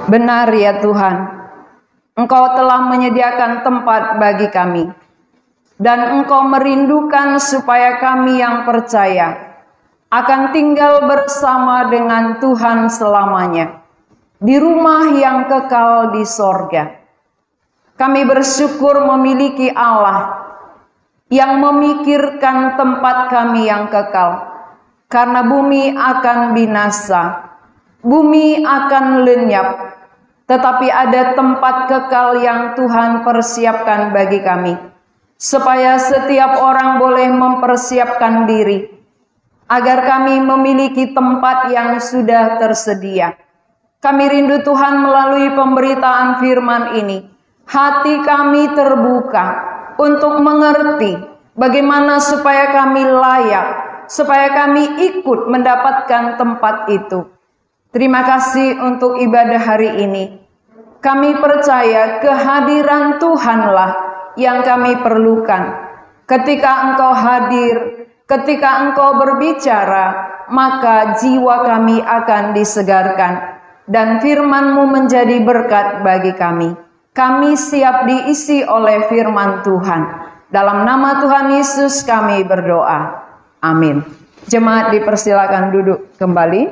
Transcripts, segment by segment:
Benar ya Tuhan, Engkau telah menyediakan tempat bagi kami, dan Engkau merindukan supaya kami yang percaya akan tinggal bersama dengan Tuhan selamanya, di rumah yang kekal di sorga. Kami bersyukur memiliki Allah yang memikirkan tempat kami yang kekal, karena bumi akan binasa, bumi akan lenyap, tetapi ada tempat kekal yang Tuhan persiapkan bagi kami, supaya setiap orang boleh mempersiapkan diri, agar kami memiliki tempat yang sudah tersedia. Kami rindu Tuhan melalui pemberitaan firman ini, hati kami terbuka untuk mengerti bagaimana supaya kami layak, supaya kami ikut mendapatkan tempat itu. Terima kasih untuk ibadah hari ini. Kami percaya kehadiran Tuhanlah yang kami perlukan. Ketika Engkau hadir, ketika Engkau berbicara, maka jiwa kami akan disegarkan, dan firman-Mu menjadi berkat bagi kami. Kami siap diisi oleh firman Tuhan. Dalam nama Tuhan Yesus kami berdoa. Amin. Jemaat dipersilakan duduk kembali.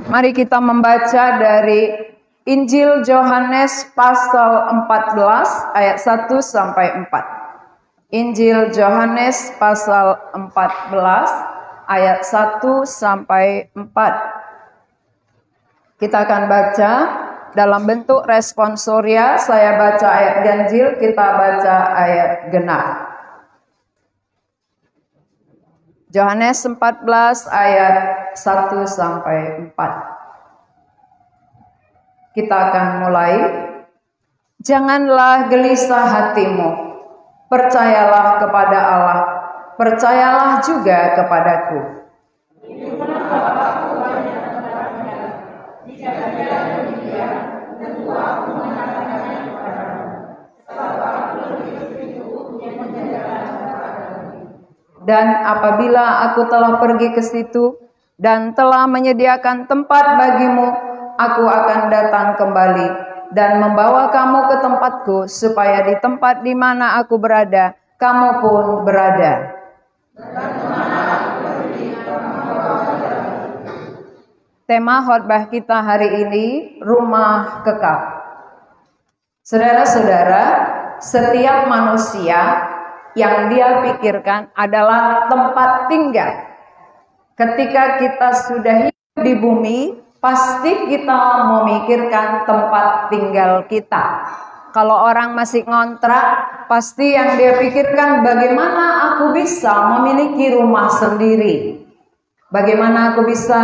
Mari kita membaca dari Injil Yohanes pasal 14 ayat 1 sampai 4. Injil Yohanes pasal 14 ayat 1 sampai 4. Kita akan baca dalam bentuk responsoria. Saya baca ayat ganjil, kita baca ayat genap. Yohanes 14 ayat 1 sampai 4. Kita akan mulai. Janganlah gelisah hatimu. Percayalah kepada Allah. Percayalah juga kepadaku. Dan apabila aku telah pergi ke situ dan telah menyediakan tempat bagimu, aku akan datang kembali dan membawa kamu ke tempatku, supaya di tempat di mana aku berada, kamu pun berada. Tema khotbah kita hari ini, rumah kekal. Saudara-saudara, setiap manusia yang dia pikirkan adalah tempat tinggal. Ketika kita sudah hidup di bumi, pasti kita memikirkan tempat tinggal kita. Kalau orang masih ngontrak, pasti yang dia pikirkan bagaimana aku bisa memiliki rumah sendiri. Bagaimana aku bisa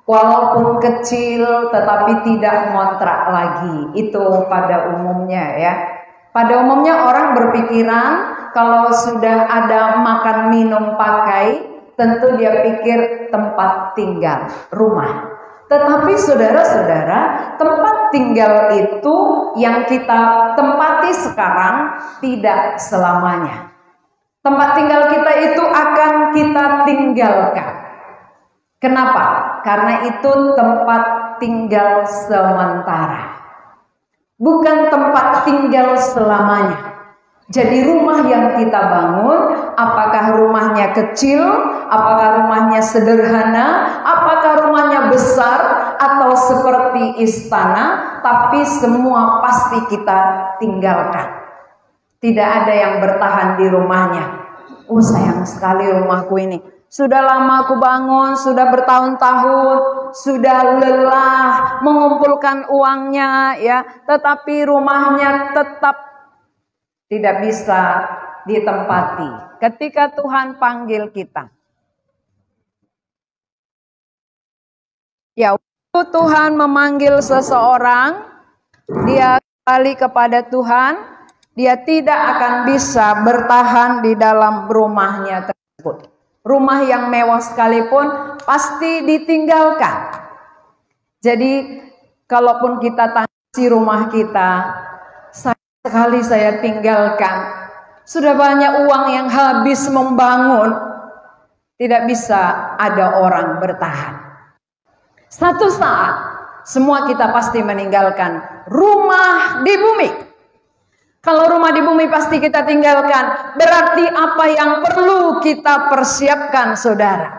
walaupun kecil tetapi tidak ngontrak lagi. Itu pada umumnya ya. Pada umumnya orang berpikiran kalau sudah ada makan minum pakai, tentu dia pikir tempat tinggal, rumah. Tetapi saudara-saudara, tempat tinggal itu yang kita tempati sekarang tidak selamanya. Tempat tinggal kita itu akan kita tinggalkan. Kenapa? Karena itu tempat tinggal sementara. Bukan tempat tinggal selamanya. Jadi rumah yang kita bangun, apakah rumahnya kecil, apakah rumahnya sederhana, apakah rumahnya besar, atau seperti istana, tapi semua pasti kita tinggalkan. Tidak ada yang bertahan di rumahnya. Oh sayang sekali rumahku ini. Sudah lama aku bangun, sudah bertahun-tahun, sudah lelah mengumpulkan uangnya ya, tetapi rumahnya tetap tidak bisa ditempati. Ketika Tuhan panggil kita. Ya, waktu Tuhan memanggil seseorang, dia kembali kepada Tuhan, dia tidak akan bisa bertahan di dalam rumahnya tersebut. Rumah yang mewah sekalipun pasti ditinggalkan. Jadi kalaupun kita tangisi rumah kita, sayang sekali saya tinggalkan. Sudah banyak uang yang habis membangun, tidak bisa ada orang bertahan. Satu saat semua kita pasti meninggalkan rumah di bumi. Kalau rumah di bumi pasti kita tinggalkan, berarti apa yang perlu kita persiapkan, saudara?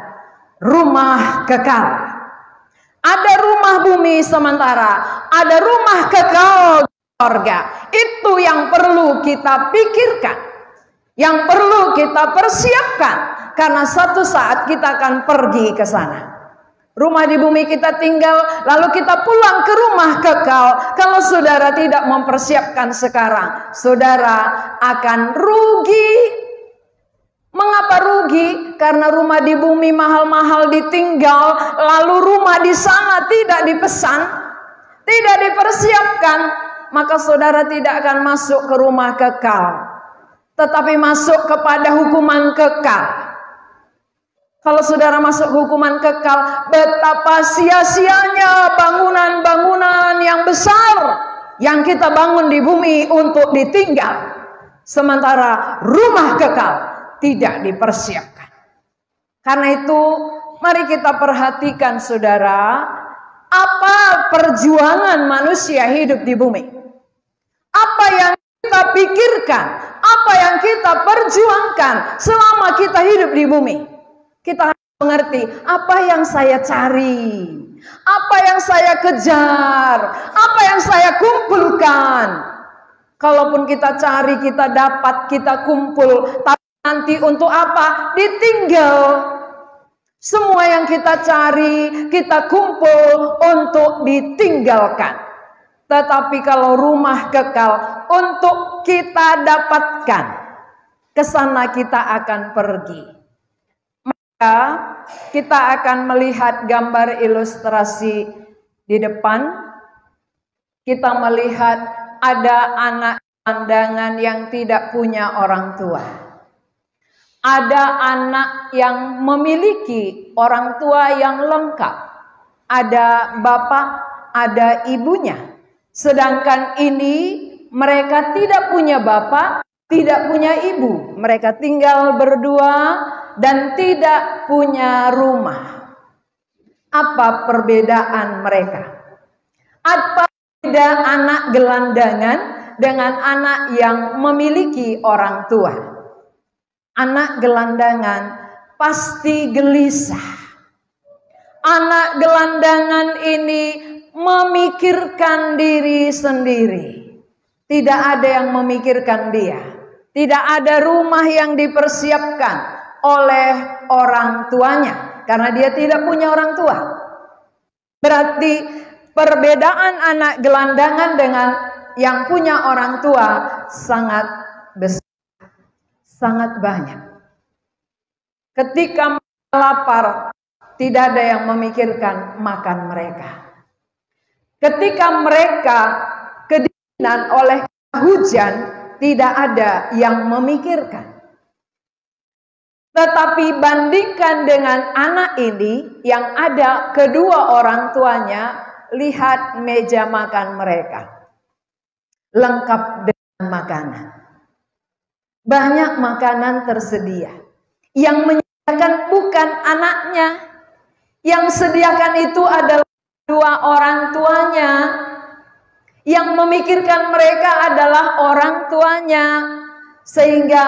Rumah kekal. Ada rumah bumi sementara, ada rumah kekal surga. Itu yang perlu kita pikirkan, yang perlu kita persiapkan, karena satu saat kita akan pergi ke sana. Rumah di bumi kita tinggal, lalu kita pulang ke rumah kekal. Kalau saudara tidak mempersiapkan sekarang, saudara akan rugi. Mengapa rugi? Karena rumah di bumi mahal-mahal ditinggal, lalu rumah di sana tidak dipesan, tidak dipersiapkan, maka saudara tidak akan masuk ke rumah kekal, tetapi masuk kepada hukuman kekal. Kalau saudara masuk hukuman kekal, betapa sia-sianya bangunan-bangunan yang besar yang kita bangun di bumi untuk ditinggal. Sementara rumah kekal tidak dipersiapkan. Karena itu, mari kita perhatikan, saudara, apa perjuangan manusia hidup di bumi. Apa yang kita pikirkan, apa yang kita perjuangkan selama kita hidup di bumi. Kita harus mengerti apa yang saya cari, apa yang saya kejar, apa yang saya kumpulkan. Kalaupun kita cari, kita dapat, kita kumpul, tapi nanti untuk apa? Ditinggal. Semua yang kita cari, kita kumpul untuk ditinggalkan. Tetapi kalau rumah kekal untuk kita dapatkan, ke sana kita akan pergi. Kita akan melihat gambar ilustrasi di depan. Kita melihat ada anak gelandangan yang tidak punya orang tua. Ada anak yang memiliki orang tua yang lengkap. Ada bapak, ada ibunya. Sedangkan ini mereka tidak punya bapak, tidak punya ibu. Mereka tinggal berdua dan tidak punya rumah. Apa perbedaan mereka? Apa beda anak gelandangan dengan anak yang memiliki orang tua? Anak gelandangan pasti gelisah. Anak gelandangan ini memikirkan diri sendiri. Tidak ada yang memikirkan dia. Tidak ada rumah yang dipersiapkan oleh orang tuanya, karena dia tidak punya orang tua. Berarti perbedaan anak gelandangan dengan yang punya orang tua sangat besar, sangat banyak. Ketika lapar, tidak ada yang memikirkan makan mereka. Ketika mereka kedinginan oleh hujan, tidak ada yang memikirkan. Tetapi bandingkan dengan anak ini yang ada kedua orang tuanya, lihat meja makan mereka. Lengkap dengan makanan. Banyak makanan tersedia. Yang menyediakan bukan anaknya. Yang sediakan itu adalah kedua orang tuanya. Yang memikirkan mereka adalah orang tuanya. Sehingga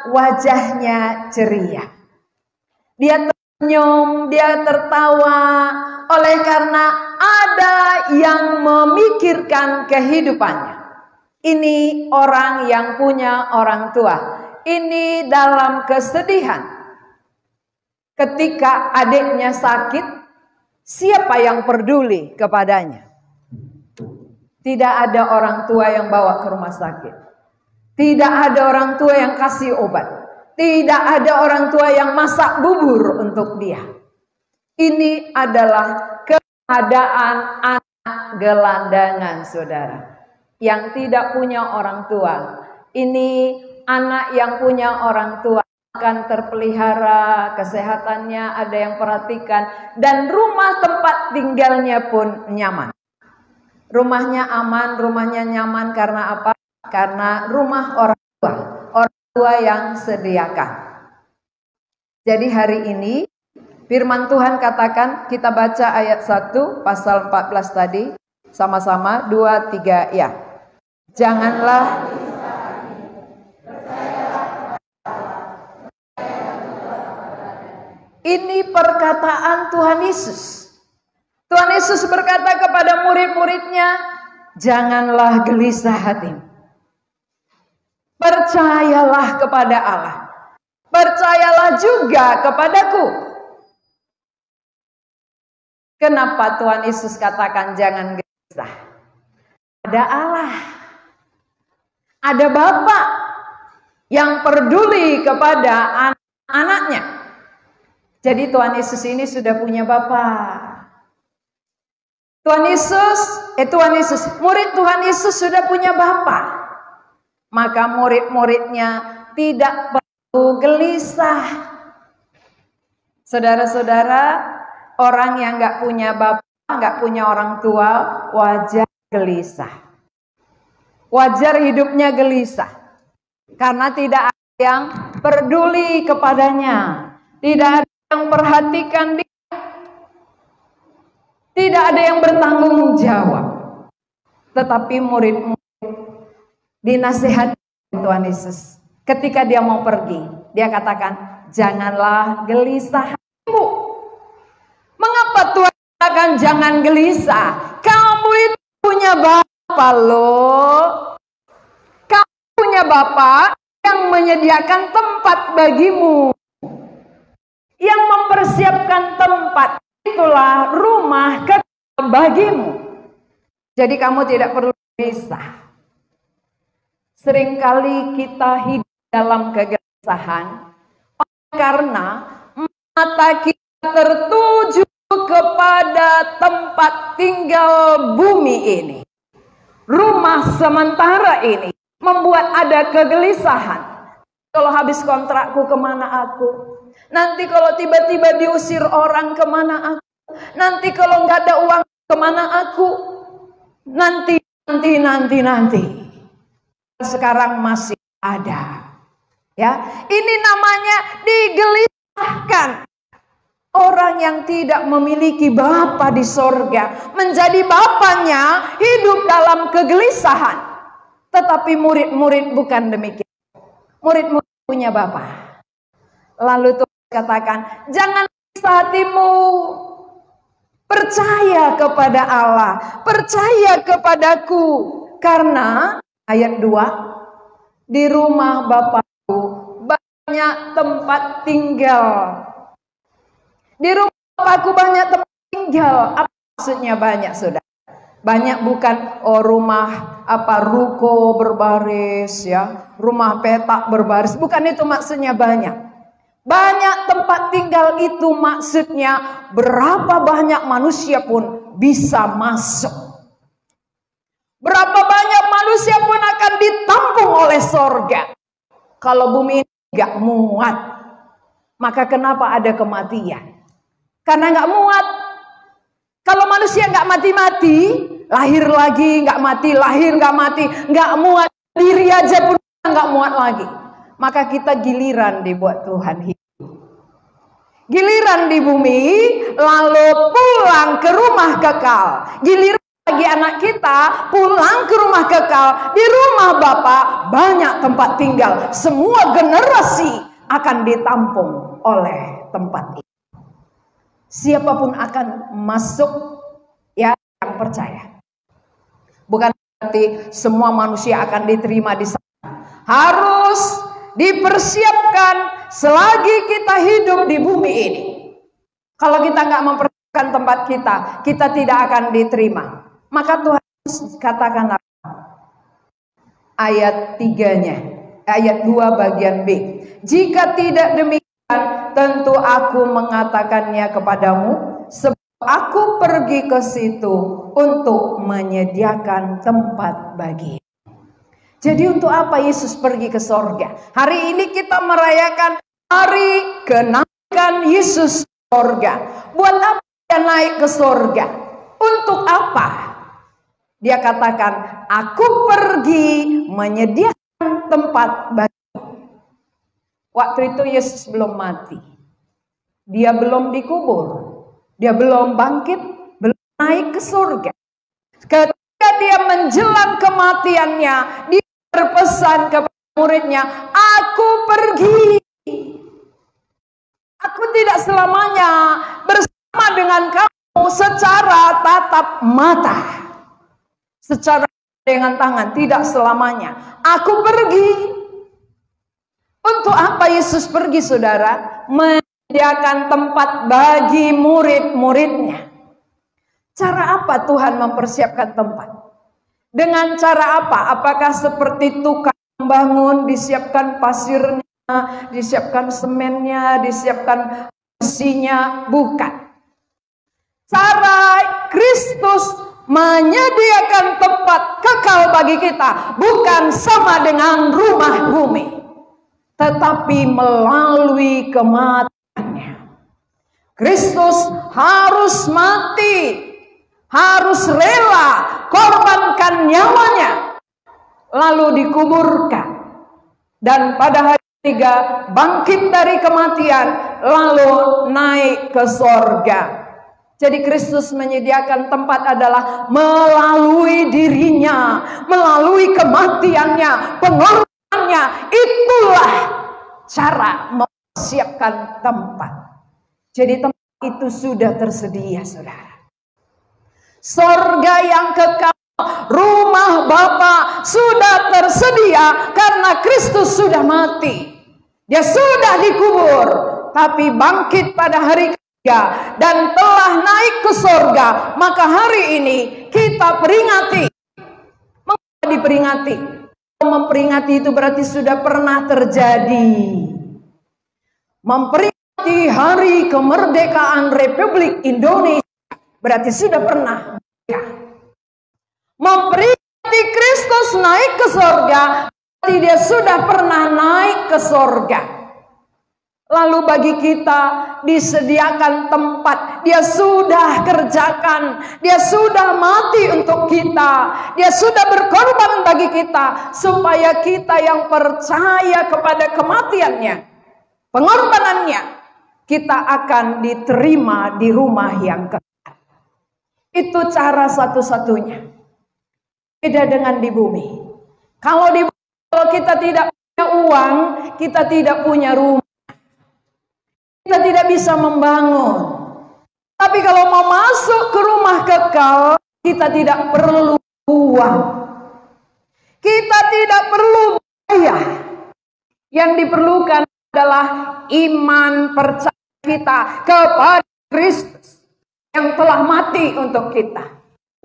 wajahnya ceria. Dia tersenyum, dia tertawa. Oleh karena ada yang memikirkan kehidupannya. Ini orang yang punya orang tua. Ini dalam kesedihan. Ketika adiknya sakit, siapa yang peduli kepadanya? Tidak ada orang tua yang bawa ke rumah sakit. Tidak ada orang tua yang kasih obat. Tidak ada orang tua yang masak bubur untuk dia. Ini adalah keadaan anak gelandangan, saudara. Yang tidak punya orang tua. Ini anak yang punya orang tua akan terpelihara, kesehatannya ada yang perhatikan. Dan rumah tempat tinggalnya pun nyaman. Rumahnya aman, rumahnya nyaman karena apa? Karena rumah orang tua yang sediakan. Jadi hari ini Firman Tuhan katakan, kita baca ayat 1 pasal 14 tadi. Sama-sama 2, 3 ya. Janganlah ini perkataan Tuhan Yesus. Tuhan Yesus berkata kepada murid-muridnya, janganlah gelisah hatimu. Percayalah kepada Allah. Percayalah juga kepadaku. Kenapa Tuhan Yesus katakan jangan gelisah? Ada Allah. Ada Bapa yang peduli kepada anak-anaknya. Jadi Tuhan Yesus ini sudah punya Bapa. Tuhan Yesus, murid Tuhan Yesus sudah punya Bapa. Maka murid-muridnya tidak perlu gelisah. Saudara-saudara, orang yang nggak punya Bapa, nggak punya orang tua, wajar gelisah. Wajar hidupnya gelisah. Karena tidak ada yang peduli kepadanya. Tidak ada yang perhatikan dia. Tidak ada yang bertanggung jawab. Tetapi murid-murid dinasihati Tuhan Yesus. Ketika dia mau pergi, dia katakan, janganlah gelisah hatimu. Mengapa Tuhan katakan jangan gelisah? Kamu itu punya Bapa loh. Kamu punya Bapa yang menyediakan tempat bagimu. Yang mempersiapkan tempat, itulah rumah kekal bagimu. Jadi kamu tidak perlu gelisah. Seringkali kita hidup dalam kegelisahan karena mata kita tertuju kepada tempat tinggal bumi ini. Rumah sementara ini membuat ada kegelisahan. Kalau habis kontrakku kemana aku? Nanti kalau tiba-tiba diusir orang kemana aku? Nanti kalau nggak ada uang kemana aku? Nanti. Sekarang masih ada. Ya, ini namanya digelisahkan. Orang yang tidak memiliki Bapa di sorga menjadi bapaknya hidup dalam kegelisahan. Tetapi murid-murid bukan demikian. Murid-murid punya Bapa. Lalu Tuhan katakan, jangan gelisah hatimu. Percaya kepada Allah, percaya kepadaku. Karena ayat 2, di rumah Bapakku banyak tempat tinggal. Di rumah Bapakku banyak tempat tinggal. Apa maksudnya banyak, saudara? Banyak bukan rumah ruko berbaris ya, rumah petak berbaris. Bukan itu maksudnya banyak. Banyak tempat tinggal itu maksudnya berapa banyak manusia pun bisa masuk. Berapa banyak manusia pun akan ditampung oleh sorga. Kalau bumi ini gak muat, maka kenapa ada kematian? Karena gak muat. Kalau manusia gak mati-mati, lahir lagi gak mati, lahir gak mati, gak muat. Diri aja pun gak muat lagi. Maka kita giliran dibuat Tuhan hidup. Giliran di bumi, lalu pulang ke rumah kekal. Giliran bagi anak kita, pulang ke rumah kekal. Di rumah Bapa banyak tempat tinggal. Semua generasi akan ditampung oleh tempat itu. Siapapun akan masuk ya yang percaya. Bukan berarti semua manusia akan diterima di sana. Harus dipersiapkan selagi kita hidup di bumi ini. Kalau kita nggak mempersiapkan tempat kita tidak akan diterima. Maka Tuhan katakan ayat 3-nya, ayat 2 bagian B. Jika tidak demikian, tentu aku mengatakannya kepadamu, sebab aku pergi ke situ untuk menyediakan tempat bagimu. Jadi untuk apa Yesus pergi ke sorga? Hari ini kita merayakan hari kenaikan Yesus ke sorga. Buat apa dia naik ke sorga? Untuk apa? Dia katakan, aku pergi menyediakan tempat bagimu. Waktu itu Yesus belum mati. Dia belum dikubur. Dia belum bangkit, belum naik ke surga. Ketika dia menjelang kematiannya, dia berpesan kepada muridnya, aku pergi. Aku tidak selamanya bersama dengan kamu secara tatap mata. Secara dengan tangan, tidak selamanya. Aku pergi. Untuk apa Yesus pergi, saudara? Menyediakan tempat bagi murid-muridnya. Cara apa Tuhan mempersiapkan tempat? Dengan cara apa? Apakah seperti tukang membangun, disiapkan pasirnya, disiapkan semennya, disiapkan besinya? Bukan. Cara Kristus menyediakan tempat kekal bagi kita bukan sama dengan rumah bumi, tetapi melalui kematiannya. Kristus harus mati, harus rela korbankan nyawanya, lalu dikuburkan, dan pada hari ketiga bangkit dari kematian, lalu naik ke sorga. Jadi Kristus menyediakan tempat adalah melalui dirinya, melalui kematiannya, pengorbanannya. Itulah cara mempersiapkan tempat. Jadi tempat itu sudah tersedia, saudara. Sorga yang kekal, rumah Bapa sudah tersedia karena Kristus sudah mati. Dia sudah dikubur, tapi bangkit pada hari dan telah naik ke sorga. Maka hari ini kita peringati. Mengapa diperingati? Memperingati itu berarti sudah pernah terjadi. Memperingati hari kemerdekaan Republik Indonesia berarti sudah pernah. Memperingati Kristus naik ke sorga berarti dia sudah pernah naik ke sorga. Lalu bagi kita disediakan tempat. Dia sudah kerjakan. Dia sudah mati untuk kita. Dia sudah berkorban bagi kita. Supaya kita yang percaya kepada kematiannya, pengorbanannya, kita akan diterima di rumah yang kekal. Itu cara satu-satunya. Beda dengan di bumi. Kalau di bumi, kalau kita tidak punya uang, kita tidak punya rumah. Kita tidak bisa membangun. Tapi kalau mau masuk ke rumah kekal, kita tidak perlu uang. Kita tidak perlu biaya. Yang diperlukan adalah iman percaya kita kepada Kristus yang telah mati untuk kita,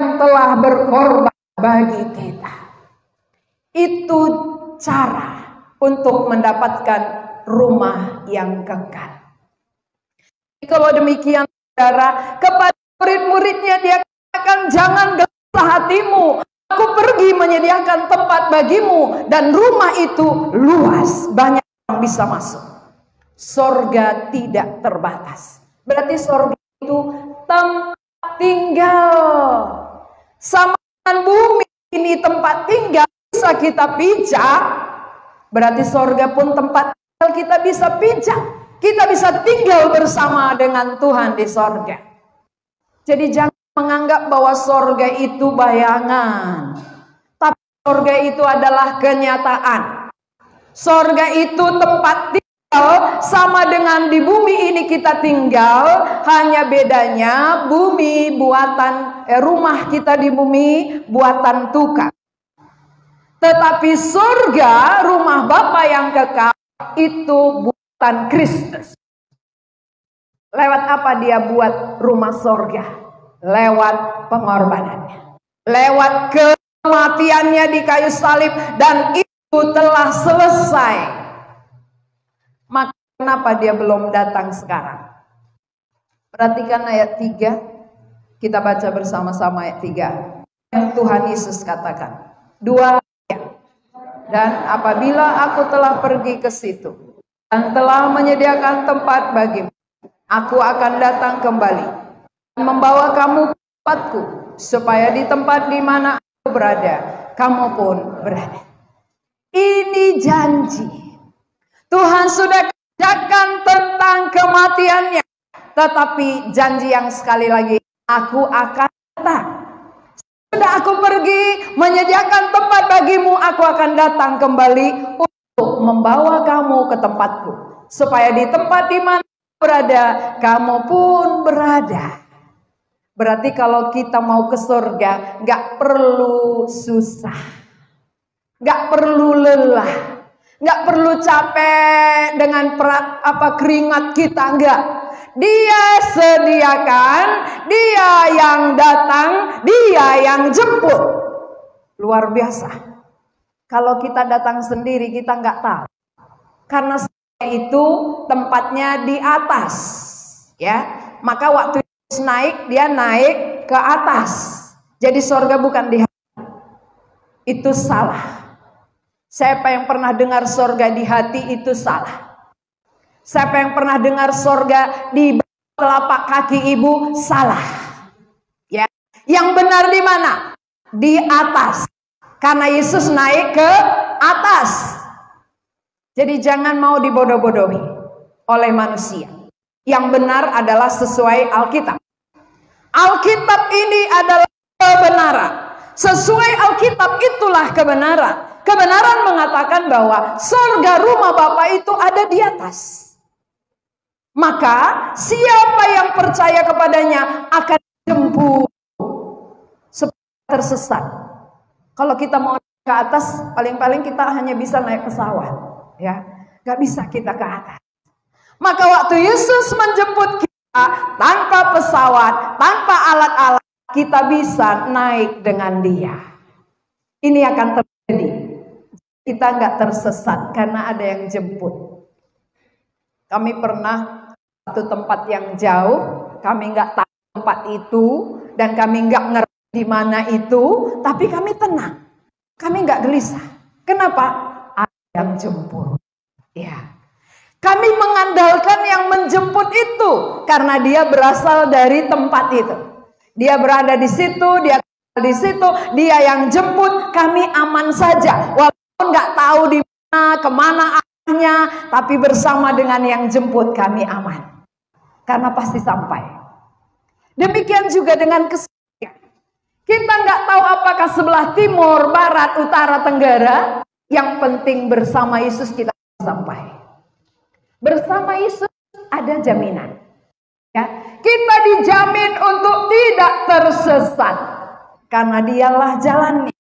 yang telah berkorban bagi kita. Itu cara untuk mendapatkan rumah yang kekal. Kalau demikian, saudara, kepada murid-muridnya dia katakan, jangan gelisah hatimu. Aku pergi menyediakan tempat bagimu, dan rumah itu luas, banyak yang bisa masuk. Sorga tidak terbatas. Berarti sorga itu tempat tinggal. Sama dengan bumi ini tempat tinggal bisa kita pijak. Berarti sorga pun tempat tinggal kita bisa pijak. Kita bisa tinggal bersama dengan Tuhan di sorga. Jadi jangan menganggap bahwa sorga itu bayangan. Tapi sorga itu adalah kenyataan. Sorga itu tempat tinggal sama dengan di bumi ini kita tinggal. Hanya bedanya bumi buatan, rumah kita di bumi buatan tukang. Tetapi sorga, rumah Bapa yang kekal, itu Kristus. Lewat apa dia buat rumah sorga? Lewat pengorbanannya, lewat kematiannya di kayu salib, dan itu telah selesai. Maka kenapa dia belum datang sekarang? Perhatikan ayat 3. Kita baca bersama-sama ayat 3. Yang Tuhan Yesus katakan, 2. Dan apabila aku telah pergi ke situ dan telah menyediakan tempat bagimu, aku akan datang kembali dan membawa kamu ke tempatku, supaya di tempat di mana aku berada, kamu pun berada. Ini janji. Tuhan sudah kerjakan tentang kematiannya. Tetapi janji yang sekali lagi, aku akan datang. Sudah aku pergi menyediakan tempat bagimu, aku akan datang kembali untuk membawa kamu ke tempatku. Supaya di tempat di mana berada, kamu pun berada. Berarti kalau kita mau ke surga, gak perlu susah, gak perlu lelah, gak perlu capek dengan keringat kita, enggak. Dia sediakan, dia yang datang, dia yang jemput. Luar biasa. Kalau kita datang sendiri kita nggak tahu. Karena itu tempatnya di atas, ya. Maka waktu Yesus naik, dia naik ke atas. Jadi surga bukan di hati. Itu salah. Siapa yang pernah dengar surga di hati itu salah. Siapa yang pernah dengar surga di telapak kaki ibu? Salah. Ya. Yang benar di mana? Di atas. Karena Yesus naik ke atas. Jadi jangan mau dibodoh-bodohi oleh manusia. Yang benar adalah sesuai Alkitab. Alkitab ini adalah kebenaran. Sesuai Alkitab itulah kebenaran. Kebenaran mengatakan bahwa surga rumah Bapa itu ada di atas. Maka siapa yang percaya kepadanya akan dijemput supaya tersesat. Kalau kita mau naik ke atas, paling-paling kita hanya bisa naik pesawat, ya, nggak bisa kita ke atas. Maka waktu Yesus menjemput kita tanpa pesawat, tanpa alat-alat, kita bisa naik dengan Dia. Ini akan terjadi. Kita nggak tersesat karena ada yang jemput. Kami pernah satu tempat yang jauh, kami nggak tahu tempat itu dan kami nggak ngerti di mana itu, tapi kami tenang, kami nggak gelisah. Kenapa? Ada yang jemput. Ya, kami mengandalkan yang menjemput itu karena dia berasal dari tempat itu. Dia berada di situ, dia di situ, dia yang jemput, kami aman saja. Walaupun nggak tahu di mana, kemana arahnya, tapi bersama dengan yang jemput kami aman. Karena pasti sampai. Demikian juga dengan kesaksian. Kita nggak tahu apakah sebelah timur, barat, utara, tenggara. Yang penting bersama Yesus kita sampai. Bersama Yesus ada jaminan. Ya, kita dijamin untuk tidak tersesat. Karena dialah jalannya.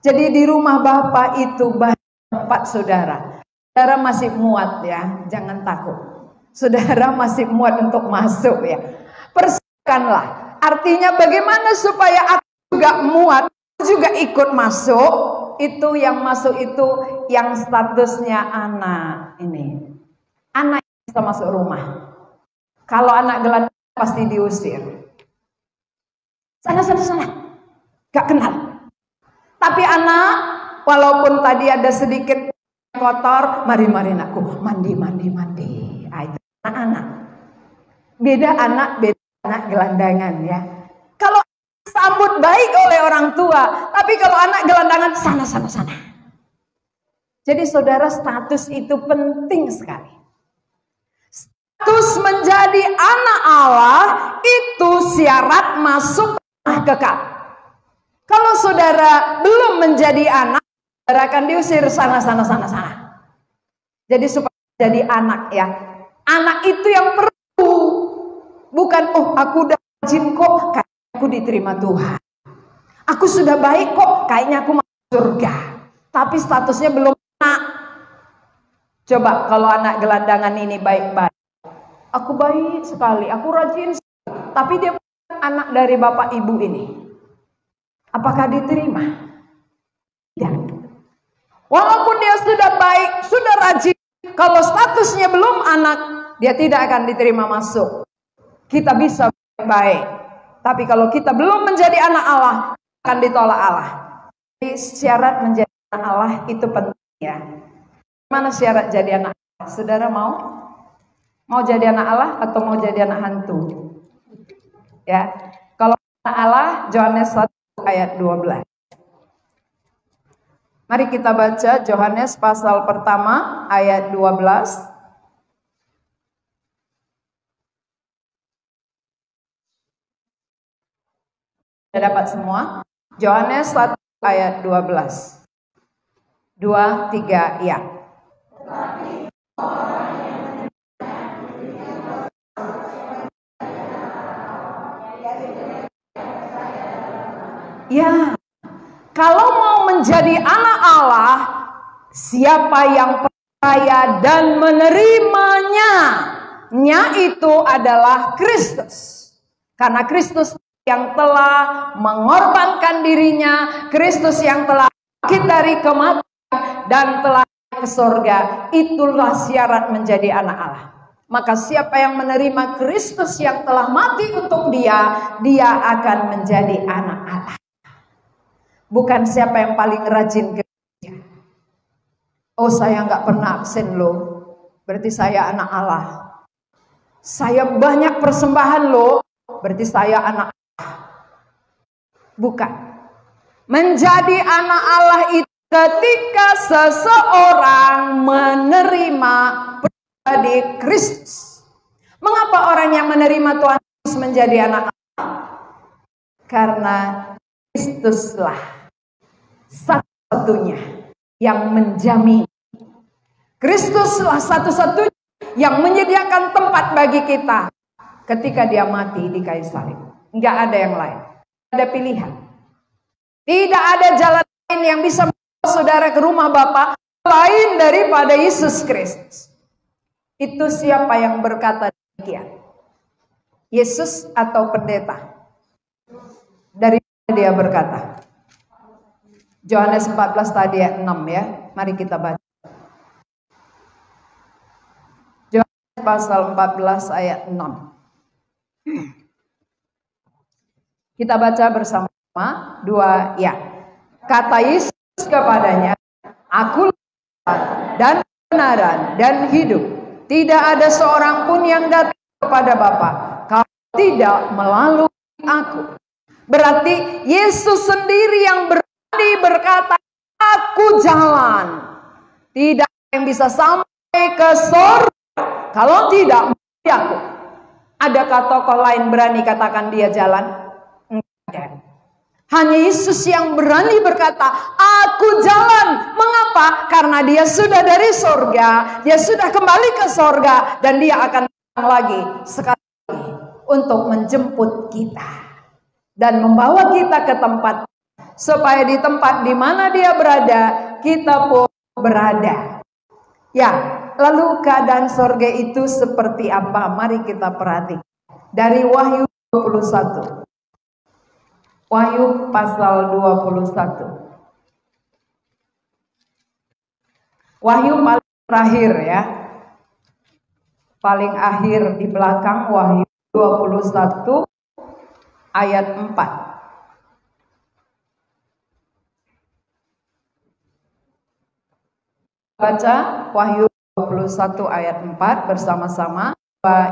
Jadi di rumah Bapa itu tempat saudara. Saudara masih muat ya, jangan takut. Saudara masih muat untuk masuk ya. Persiapkanlah. Artinya bagaimana supaya aku juga muat, juga ikut masuk. Itu yang masuk itu yang statusnya anak ini. Anak bisa masuk rumah. Kalau anak gelandang pasti diusir. Sana. Gak kenal. Tapi anak, walaupun tadi ada sedikit kotor, mari aku mandi. Itu anak-anak. Beda anak gelandangan ya. Kalau sambut baik oleh orang tua, tapi kalau anak gelandangan sana. Jadi saudara, status itu penting sekali. Status menjadi anak Allah itu syarat masuk tanah kekal. Kalau saudara belum menjadi anak, saudara akan diusir sana. Jadi supaya jadi anak ya. Anak itu yang perlu. Bukan, aku udah rajin kok, kayaknya aku diterima Tuhan. Aku sudah baik kok, kayaknya aku masuk surga. Tapi statusnya belum anak. Coba kalau anak gelandangan ini baik-baik. Aku baik sekali, aku rajin sekali. Tapi dia bukan anak dari bapak ibu ini. Apakah diterima? Tidak. Walaupun dia sudah baik, sudah rajin. Kalau statusnya belum anak, dia tidak akan diterima masuk. Kita bisa baik, tapi kalau kita belum menjadi anak Allah, akan ditolak Allah. Jadi syarat menjadi anak Allah itu penting ya. Mana syarat jadi anak Allah? Saudara mau? Mau jadi anak Allah atau mau jadi anak hantu? Ya, kalau anak Allah, Yohanes 1 ayat 12. Mari kita baca Yohanes pasal pertama ayat 12. Sudah dapat semua? Yohanes 1 ayat 12. 2, 3, ya. Ya, kalau mau menjadi anak Allah, siapa yang percaya dan menerimanya, nya itu adalah Kristus. Karena Kristus yang telah mengorbankan dirinya, Kristus yang telah bangkit dari kematian dan telah ke surga, itulah syarat menjadi anak Allah. Maka siapa yang menerima Kristus yang telah mati untuk dia, dia akan menjadi anak Allah. Bukan siapa yang paling rajin gereja. Oh, saya nggak pernah absen loh, berarti saya anak Allah. Saya banyak persembahan loh, berarti saya anak Allah. Bukan. Menjadi anak Allah itu ketika seseorang menerima pribadi Kristus. Mengapa orang yang menerima Tuhan Yesus menjadi anak Allah? Karena Kristuslah satu-satunya yang menjamin. Kristuslah satu-satunya yang menyediakan tempat bagi kita ketika dia mati di kayu salib. Enggak ada yang lain. Tidak ada pilihan. Tidak ada jalan lain yang bisa membawa saudara ke rumah Bapa lain daripada Yesus Kristus. Itu siapa yang berkata demikian? Yesus atau pendeta? Dari mana dia berkata? Yohanes 14 tadi ayat 6 ya. Mari kita baca. Yohanes pasal 14 ayat 6. Kita baca bersama-sama. 2 ya. Kata Yesus kepadanya, Aku dan kebenaran dan hidup. Tidak ada seorang pun yang datang kepada Bapa kalau tidak melalui aku. Berarti Yesus sendiri yang berkata, aku jalan. Tidak ada yang bisa sampai ke surga kalau tidak melalui aku. Adakah tokoh lain berani katakan dia jalan? Enggak ada. Hanya Yesus yang berani berkata, aku jalan. Mengapa? Karena dia sudah dari surga. Dia sudah kembali ke surga. Dan dia akan datang lagi sekali untuk menjemput kita. Dan membawa kita ke tempat, supaya di tempat di mana dia berada, kita pun berada. Ya, lalu keadaan surga itu seperti apa? Mari kita perhatikan. Dari Wahyu 21. Wahyu pasal 21. Wahyu paling terakhir ya. Paling akhir di belakang Wahyu 21 ayat 4. Baca Wahyu 21 ayat 4 bersama-sama.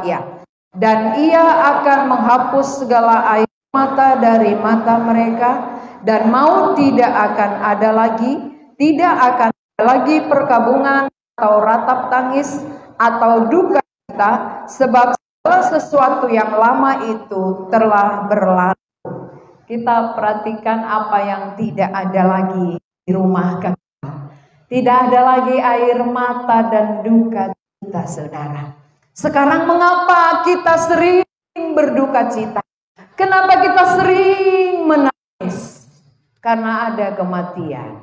Ya. Dan ia akan menghapus segala air mata dari mata mereka, dan maut tidak akan ada lagi, tidak akan ada lagi perkabungan atau ratap tangis atau duka cita, sebab segala sesuatu yang lama itu telah berlalu. Kita perhatikan apa yang tidak ada lagi di rumah kita. Tidak ada lagi air mata dan duka cita, saudara. Sekarang mengapa kita sering berduka cita? Kenapa kita sering menangis? Karena ada kematian.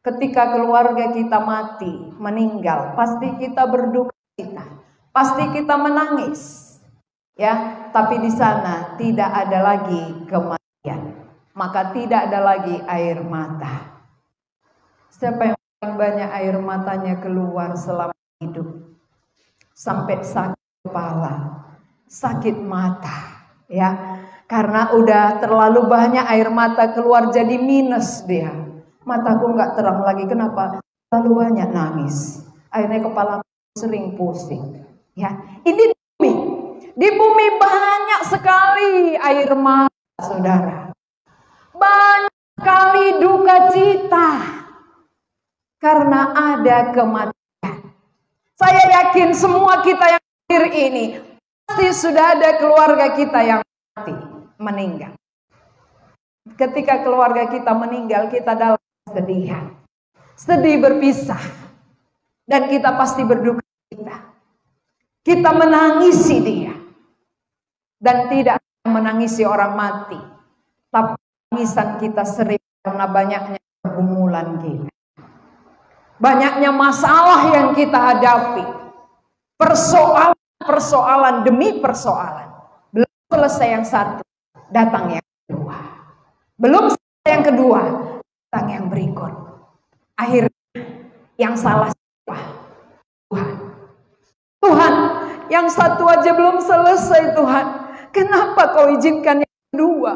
Ketika keluarga kita mati, meninggal, pasti kita berduka cita. Pasti kita menangis. Ya, tapi di sana tidak ada lagi kematian. Maka tidak ada lagi air mata. Siapa yang paling banyak air matanya keluar selama hidup? Sampai sakit kepala, sakit mata, ya. Karena udah terlalu banyak air mata keluar, jadi minus dia. Mataku nggak terang lagi. Kenapa? Terlalu banyak nangis. Akhirnya kepala sering pusing. Ya, ini bumi. Di bumi banyak sekali air mata, saudara. Banyak sekali duka cita karena ada kematian. Saya yakin semua kita yang hadir ini pasti sudah ada keluarga kita yang mati, meninggal. ketika keluarga kita meninggal, kita dalam kesedihan. Sedih berpisah. Dan kita pasti berduka cita. Kita menangisi dia. Dan tidak menangisi orang mati. Tapi tangisan kita sering karena banyaknya pergumulan kita. Banyaknya masalah yang kita hadapi. Persoalan demi persoalan. Belum selesai yang satu, datang yang kedua. Belum selesai yang kedua, datang yang berikut. Akhirnya yang salah siapa? Tuhan, yang satu aja belum selesai Tuhan. Kenapa kau izinkan yang kedua?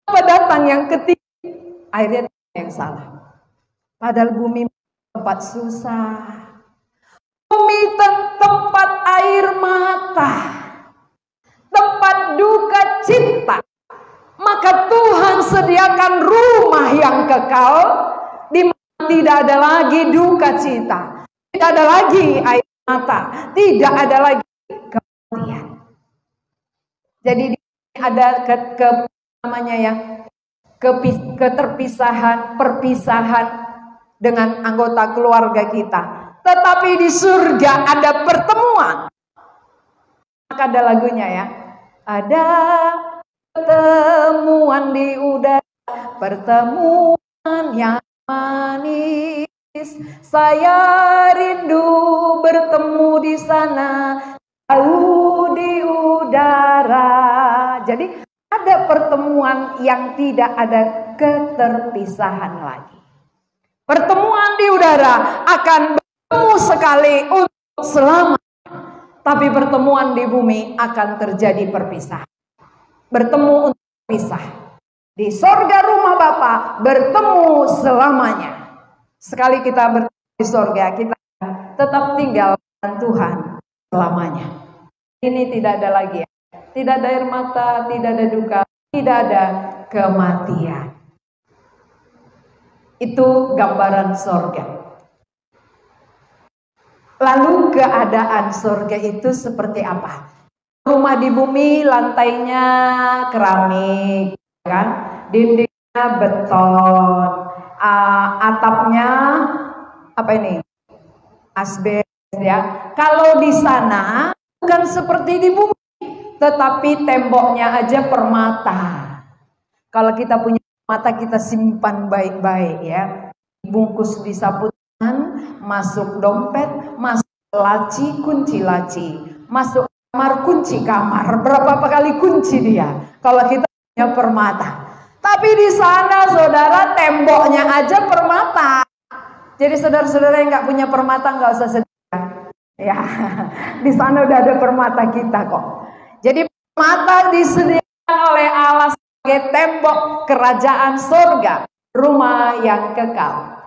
Kenapa datang yang ketiga? Akhirnya yang salah. Padahal bumi tempat susah. Bumi tempat air mata. Tempat duka cita. Maka Tuhan sediakan rumah yang kekal. Di mana tidak ada lagi duka cita. Tidak ada lagi air mata. Tidak ada lagi kematian. Jadi ada keterpisahan, perpisahan dengan anggota keluarga kita. Tetapi di surga ada pertemuan. Maka ada lagunya ya. Ada pertemuan di udara, pertemuan yang manis. Saya rindu bertemu di sana, jauh di udara. Jadi ada pertemuan yang tidak ada keterpisahan lagi. Pertemuan di udara akan bertemu sekali untuk selamanya. Tapi pertemuan di bumi akan terjadi perpisahan. Bertemu untuk berpisah. Di sorga rumah Bapa bertemu selamanya. Sekali kita bertemu di sorga, kita tetap tinggal dengan Tuhan selamanya. Ini tidak ada lagi ya. Tidak ada air mata, tidak ada duka, tidak ada kematian. Itu gambaran sorga. Lalu keadaan sorga itu seperti apa? Rumah di bumi lantainya keramik, kan? Dindingnya beton, atapnya apa ini? Asbes ya. Kalau di sana bukan seperti di bumi, tetapi temboknya aja permata. Kalau kita punya permata kita simpan baik-baik ya. Bungkus di sapu tangan, masuk dompet, masuk laci, kunci laci, masuk kamar, kunci kamar. Berapa kali kunci dia? Kalau kita punya permata. Tapi di sana saudara temboknya aja permata. Jadi saudara-saudara yang nggak punya permata nggak usah sedih. Ya, di sana udah ada permata kita kok. Jadi permata disediakan oleh Allah sebagai tembok kerajaan surga, rumah yang kekal.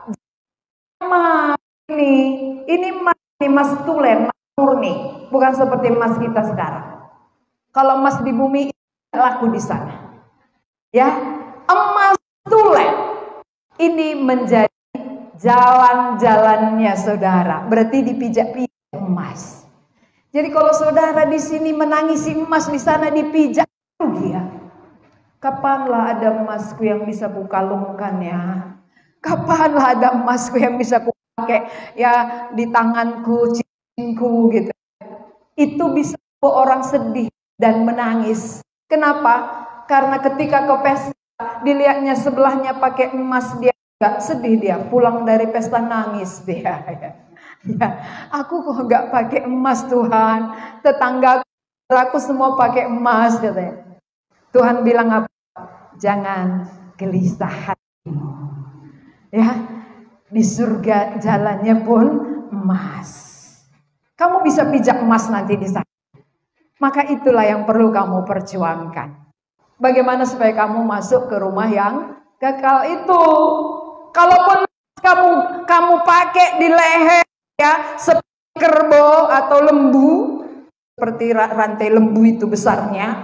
Ini emas tulen, emas murni, bukan seperti emas kita sekarang. Kalau emas di bumi laku di sana. Ya, emas tulen ini menjadi jalan-jalannya saudara. Berarti dipijak-pijak emas. Jadi kalau saudara di sini menangisi emas, di sana dipijak ya. Kapanlah ada emasku yang bisa kukalungkan ya? Kapanlah ada emasku yang bisa kupakai ya di tanganku, cincinku gitu. Itu bisa membuat orang sedih dan menangis. Kenapa? Karena ketika ke pesta dilihatnya sebelahnya pakai emas, dia gak sedih, dia pulang dari pesta nangis dia. Ya, aku kok gak pakai emas Tuhan, tetangga aku semua pakai emas katanya. Tuhan bilang apa? Jangan gelisah hatimu. Ya, di surga jalannya pun emas. Kamu bisa pijak emas nanti di sana. Maka itulah yang perlu kamu perjuangkan. Bagaimana supaya kamu masuk ke rumah yang kekal itu? Kalaupun kamu pakai di leher ya, seperti kerbau atau lembu, seperti rantai lembu itu besarnya,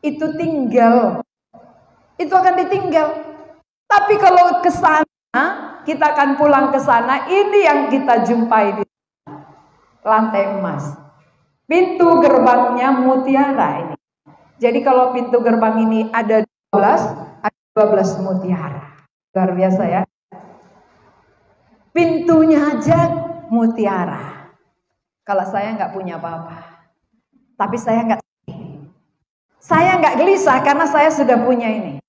itu tinggal. Itu akan ditinggal. Tapi kalau ke sana, kita akan pulang ke sana, ini yang kita jumpai di lantai emas. Pintu gerbangnya mutiara ini. Jadi kalau pintu gerbang ini ada 12, ada 12 mutiara. Luar biasa ya. Pintunya aja mutiara. Kalau saya nggak punya apa-apa, tapi saya nggak gelisah karena saya sudah punya ini.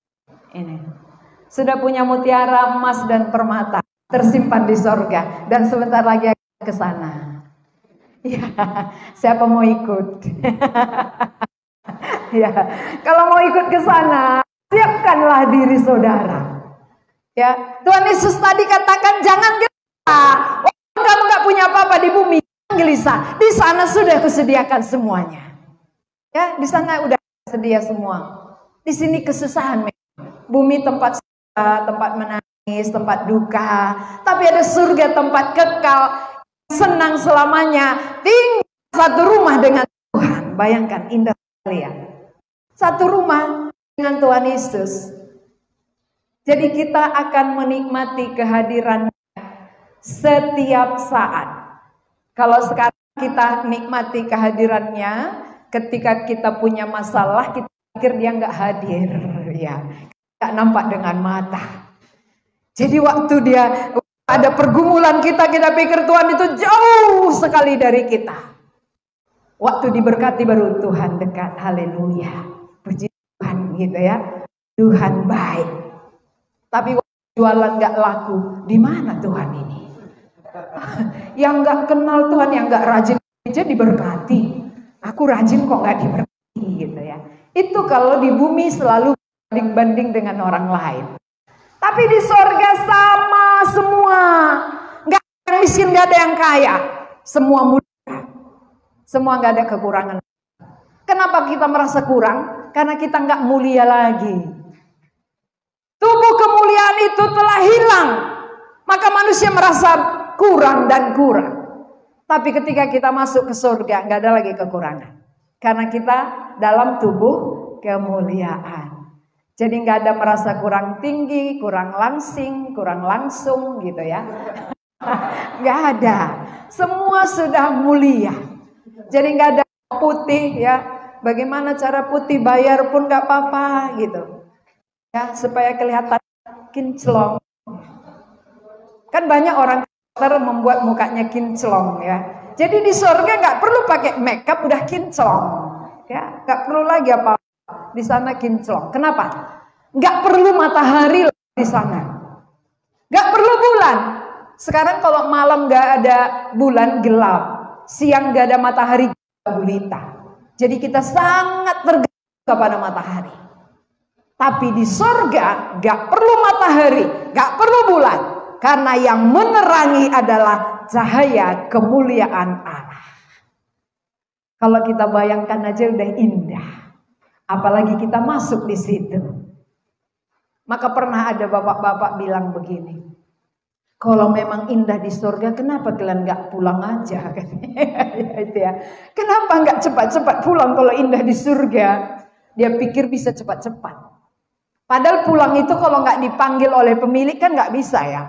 Sudah punya mutiara, emas dan permata tersimpan di sorga, dan sebentar lagi ke sana. Ya, siapa mau ikut? Ya, kalau mau ikut ke sana, siapkanlah diri saudara. Ya, Tuhan Yesus tadi katakan jangan gelisah. Kamu nggak punya apa-apa di bumi, jangan gelisah. Di sana sudah kusediakan semuanya. Ya, di sana udah sedia semua. Di sini kesusahan. Bumi tempat tempat menangis, tempat duka. Tapi ada surga tempat kekal, senang selamanya. Tinggal satu rumah dengan Tuhan. Bayangkan, indah sekali ya. Satu rumah dengan Tuhan Yesus. Jadi kita akan menikmati kehadirannya setiap saat. Kalau sekarang kita nikmati kehadirannya, ketika kita punya masalah, kita pikir dia nggak hadir, ya, nggak nampak dengan mata. Jadi waktu dia ada pergumulan kita pikir Tuhan itu jauh sekali dari kita. Waktu diberkati baru Tuhan dekat. Haleluya. Puji Tuhan gitu ya. Tuhan baik. Tapi waktu jualan nggak laku, di mana Tuhan ini? Yang nggak kenal Tuhan, yang nggak rajin aja diberkati. Aku rajin kok nggak diberkati gitu ya. Itu kalau di bumi selalu banding-banding dengan orang lain. Tapi di sorga sama semua. Nggak ada yang miskin, nggak ada yang kaya. Semua mulia. Semua nggak ada kekurangan. Kenapa kita merasa kurang? Karena kita nggak mulia lagi. Tubuh kemuliaan itu telah hilang. Maka manusia merasa kurang dan kurang. Tapi ketika kita masuk ke surga, nggak ada lagi kekurangan. Karena kita dalam tubuh kemuliaan. Jadi nggak ada merasa kurang tinggi, kurang langsing, kurang langsung gitu ya. Nggak ada. Semua sudah mulia. Jadi nggak ada putih ya. Bagaimana cara putih, bayar pun nggak apa-apa gitu. Ya, supaya kelihatan kinclong. Kan banyak orang membuat mukanya kinclong ya. Jadi di surga nggak perlu pakai makeup, udah kinclong. Ya, nggak perlu lagi apa di sana kinclong. Kenapa? Nggak perlu matahari di sana. Nggak perlu bulan. Sekarang kalau malam nggak ada bulan, gelap. Siang nggak ada matahari, gulita. Jadi kita sangat tergantung kepada matahari. Tapi di surga nggak perlu matahari, nggak perlu bulan. Karena yang menerangi adalah cahaya kemuliaan Allah. Kalau kita bayangkan aja udah indah. Apalagi kita masuk di situ. Maka pernah ada bapak-bapak bilang begini. Kalau memang indah di surga, kenapa kalian nggak pulang aja? Itu ya. Kenapa nggak cepat-cepat pulang kalau indah di surga? Dia pikir bisa cepat-cepat. Padahal pulang itu kalau nggak dipanggil oleh pemilik kan nggak bisa ya.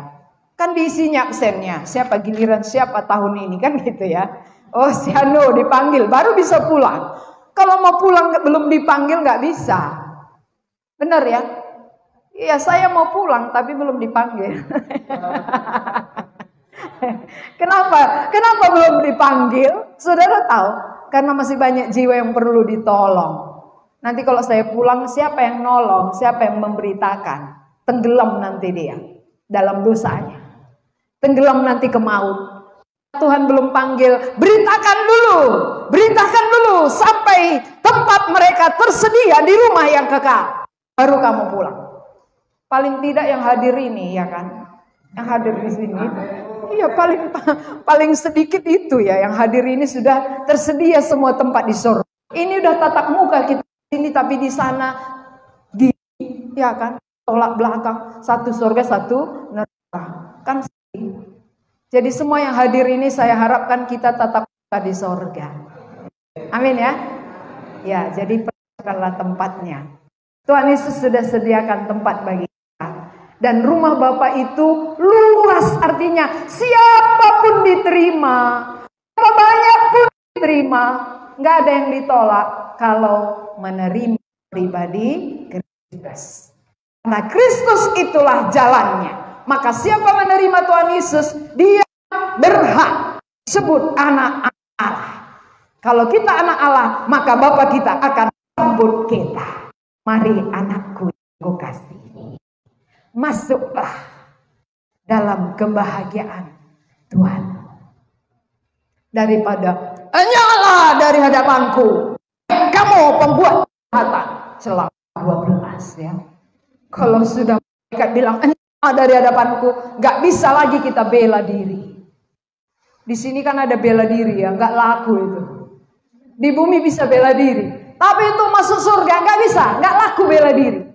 Kan diisinya absennya. Siapa giliran siapa tahun ini kan gitu ya. Oh si Hano dipanggil baru bisa pulang. Kalau mau pulang belum dipanggil nggak bisa. Benar ya? Iya saya mau pulang tapi belum dipanggil. Kenapa? Kenapa belum dipanggil? Saudara tahu? Karena masih banyak jiwa yang perlu ditolong. Nanti kalau saya pulang siapa yang nolong? Siapa yang memberitakan? Tenggelam nanti dia dalam dosanya. Tenggelam nanti ke maut. Tuhan belum panggil, beritakan dulu sampai tempat mereka tersedia di rumah yang kekal. Baru kamu pulang. Paling tidak yang hadir ini ya kan, yang hadir di sini, iya paling sedikit itu ya yang hadir ini sudah tersedia semua tempat di surga. Ini udah tatap muka kita di sini tapi di sana di, ya kan, tolak belakang, satu surga satu neraka kan. Jadi semua yang hadir ini saya harapkan kita tatap muka di surga. Amin ya. Ya jadi persiapkanlah tempatnya. Tuhan Yesus sudah sediakan tempat bagi kita. Dan rumah Bapa itu luas, artinya siapapun diterima, berapa banyak pun diterima, nggak ada yang ditolak kalau menerima pribadi Kristus. Karena Kristus itulah jalannya. Maka siapa menerima Tuhan Yesus, dia berhak disebut anak Allah. Kalau kita anak Allah, maka Bapa kita akan sambut kita. Mari anakku yang kukasihi, masuklah dalam kebahagiaan Tuhan. Daripada nyala dari hadapanku, kamu pembuat kejahatan. Selama 12 ya. Kalau sudah mereka bilang nyala dari hadapanku, gak bisa lagi kita bela diri. Di sini kan ada bela diri ya, gak laku itu. Di bumi bisa bela diri, tapi itu masuk surga gak bisa, gak laku bela diri.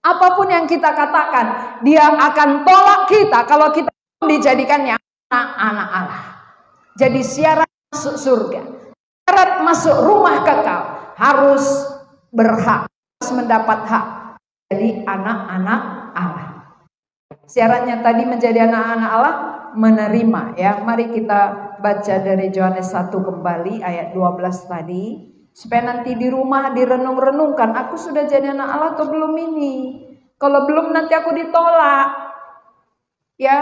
Apapun yang kita katakan, dia akan tolak kita kalau kita dijadikannya anak-anak Allah. Jadi syarat masuk surga, syarat masuk rumah kekal, harus berhak, harus mendapat hak jadi anak-anak Allah. Syaratnya tadi menjadi anak-anak Allah, menerima ya. Mari kita baca dari Yohanes 1 kembali ayat 12 tadi, supaya nanti di rumah direnung-renungkan, aku sudah jadi anak Allah atau belum ini. Kalau belum nanti aku ditolak. Ya,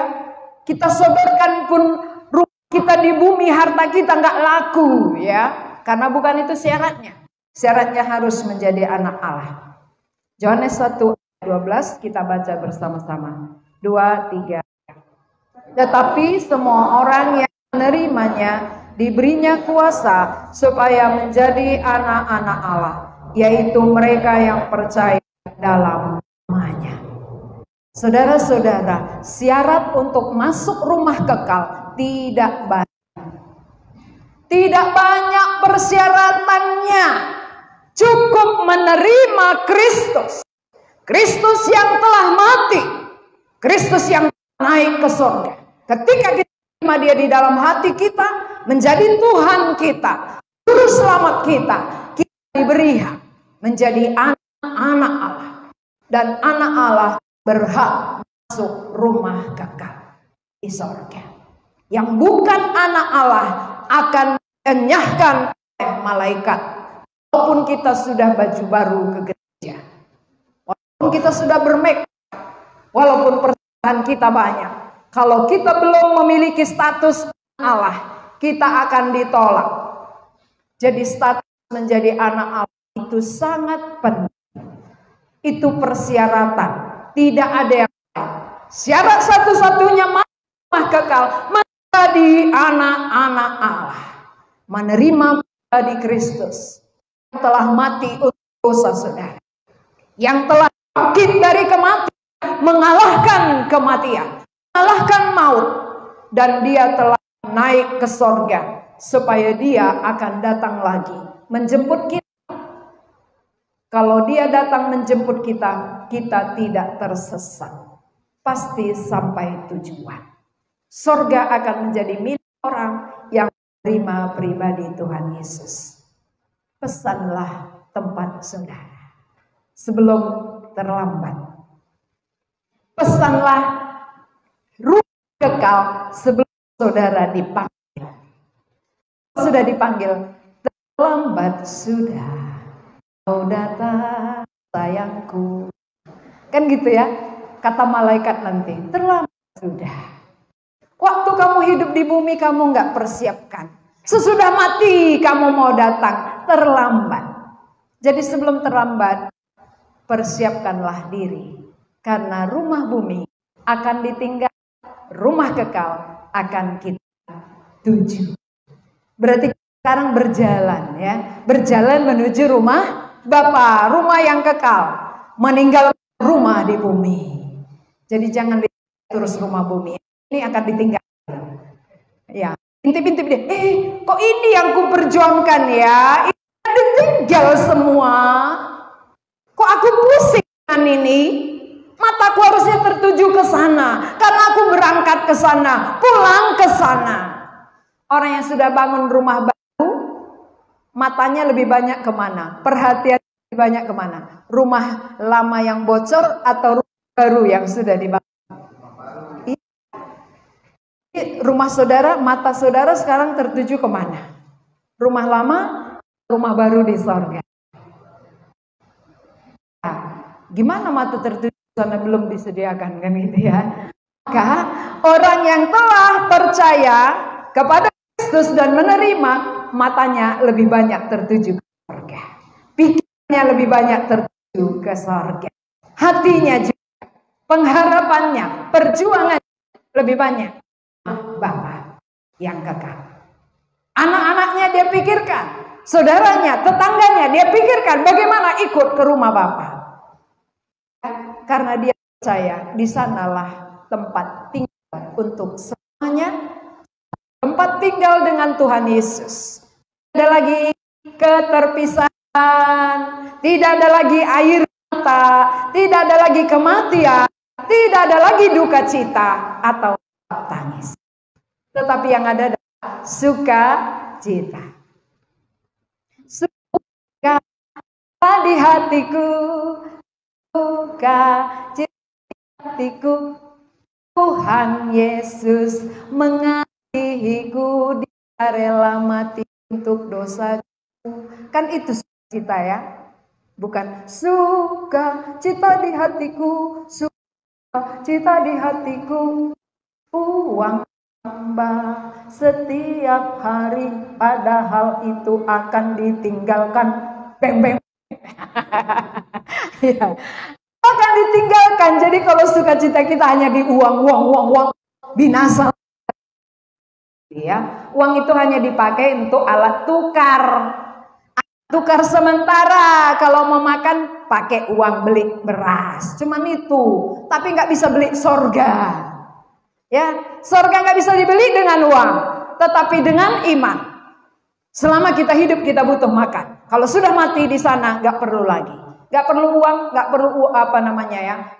kita soberkan pun kita di bumi, harta kita nggak laku ya, karena bukan itu syaratnya. Syaratnya harus menjadi anak Allah. Yohanes 1:12 kita baca bersama-sama. 2, 3. Tetapi semua orang yang menerimanya diberinya kuasa supaya menjadi anak-anak Allah, yaitu mereka yang percaya dalam namanya. Saudara-saudara, syarat untuk masuk rumah kekal tidak banyak. Tidak banyak persyaratannya. Cukup menerima Kristus. Kristus yang telah mati. Kristus yang naik ke surga. Ketika kita terima dia di dalam hati kita, menjadi Tuhan kita, Juru Selamat kita, kita diberi hak menjadi anak-anak Allah. Dan anak Allah berhak masuk rumah kekal di surga. Yang bukan anak Allah akan dikenyahkan oleh malaikat. Walaupun kita sudah baju baru ke gereja, walaupun kita sudah bermake, walaupun persembahan kita banyak, kalau kita belum memiliki status Allah, kita akan ditolak. Jadi status menjadi anak Allah itu sangat penting. Itu persyaratan, tidak ada yang lain. Syarat satu-satunya rumah kekal menjadi anak-anak Allah, menerima pribadi Kristus yang telah mati untuk dosa saudara, yang telah bangkit dari kematian, mengalahkan kematian, mengalahkan maut, dan dia telah naik ke sorga supaya dia akan datang lagi menjemput kita. Kalau dia datang menjemput kita, kita tidak tersesat, pasti sampai tujuan. Sorga akan menjadi milik orang yang menerima pribadi Tuhan Yesus. Pesanlah tempat saudara sebelum terlambat. Pesanlah rumah kekal sebelum saudara dipanggil. Sudah dipanggil, terlambat sudah kau datang sayangku. Kan gitu ya, kata malaikat nanti, terlambat sudah. Waktu kamu hidup di bumi kamu nggak persiapkan. Sesudah mati kamu mau datang, terlambat. Jadi sebelum terlambat, persiapkanlah diri. Karena rumah bumi akan ditinggal, rumah kekal akan kita tuju. Berarti sekarang berjalan ya, berjalan menuju rumah Bapa, rumah yang kekal, meninggal rumah di bumi. Jadi jangan terus rumah bumi, ini akan ditinggal. Ya, intip-intip dia, kok ini yang ku perjuangkan ya, ini ditinggal semua. Kok aku pusing dengan ini? Mataku harusnya tertuju ke sana, karena aku berangkat ke sana, pulang ke sana. Orang yang sudah bangun rumah baru, matanya lebih banyak kemana? Perhatian lebih banyak kemana? Rumah lama yang bocor atau rumah baru yang sudah dibangun? Rumah saudara, mata saudara sekarang tertuju kemana? Rumah lama, rumah baru di sorga. Nah, gimana mata tertuju sana belum disediakan kan gitu ya. Maka orang yang telah percaya kepada Kristus dan menerima, matanya lebih banyak tertuju ke surga, pikirannya lebih banyak tertuju ke surga, hatinya juga, pengharapannya, perjuangan lebih banyak Bapa yang kekal. Anak-anaknya dia pikirkan, saudaranya, tetangganya dia pikirkan bagaimana ikut ke rumah Bapa. Karena dia percaya di sanalah tempat tinggal untuk semuanya, tempat tinggal dengan Tuhan Yesus. Tidak ada lagi keterpisahan, tidak ada lagi air mata, tidak ada lagi kematian, tidak ada lagi duka cita atau tangis. Tetapi yang ada adalah sukacita. Sukacita di hatiku, sukacita di hatiku. Tuhan Yesus mengasihiku, Dia rela mati untuk dosaku. Kan itu sukacita ya, bukan sukacita di hatiku, sukacita di hatiku. Uang tambah setiap hari, padahal itu akan ditinggalkan. Beng beng. Ya. Akan ditinggalkan. Jadi kalau sukacita kita hanya di uang, binasa. Ya, uang itu hanya dipakai untuk alat tukar. Tukar sementara. Kalau mau makan pakai uang, beli beras. Cuman itu. Tapi nggak bisa beli sorga. Ya, sorga nggak bisa dibeli dengan uang, tetapi dengan iman. Selama kita hidup kita butuh makan. Kalau sudah mati di sana nggak perlu lagi. Gak perlu uang, gak perlu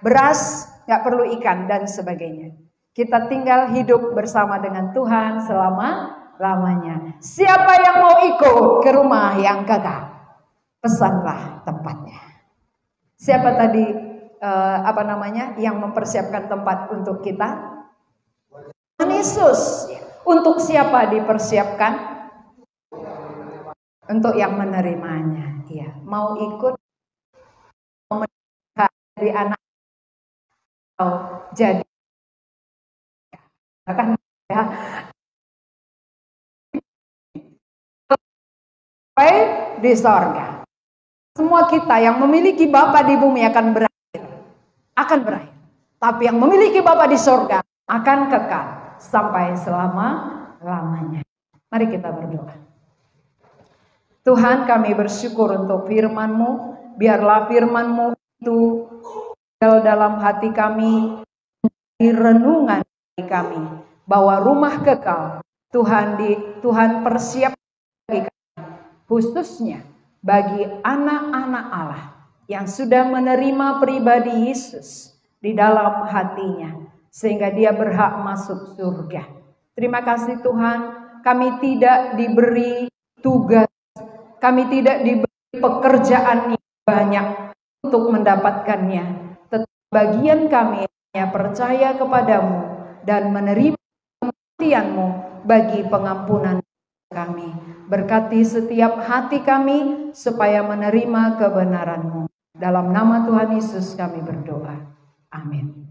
beras, gak perlu ikan dan sebagainya. Kita tinggal hidup bersama dengan Tuhan selama-lamanya. Siapa yang mau ikut ke rumah yang kekal, pesanlah tempatnya. Siapa tadi yang mempersiapkan tempat untuk kita? Tuhan Yesus. Untuk siapa dipersiapkan? Untuk yang menerimanya. Ya, mau ikut dari anak atau jadi akan ya sampai di sorga. Semua kita yang memiliki Bapa di bumi akan berakhir. Tapi yang memiliki Bapa di sorga akan kekal sampai selama-lamanya. Mari kita berdoa. Tuhan, kami bersyukur untuk firman-Mu. Biarlah firman-Mu itu dalam hati kami, di renungan hati kami, bahwa rumah kekal Tuhan persiapkan bagi kami, khususnya bagi anak-anak Allah yang sudah menerima pribadi Yesus di dalam hatinya, sehingga dia berhak masuk surga. Terima kasih Tuhan, kami tidak diberi tugas, kami tidak diberi pekerjaan yang banyak untuk mendapatkannya. Bagian kami hanya percaya kepadamu dan menerima kematian-Mu bagi pengampunan kami. Berkati setiap hati kami supaya menerima kebenaran-Mu. Dalam nama Tuhan Yesus kami berdoa. Amin.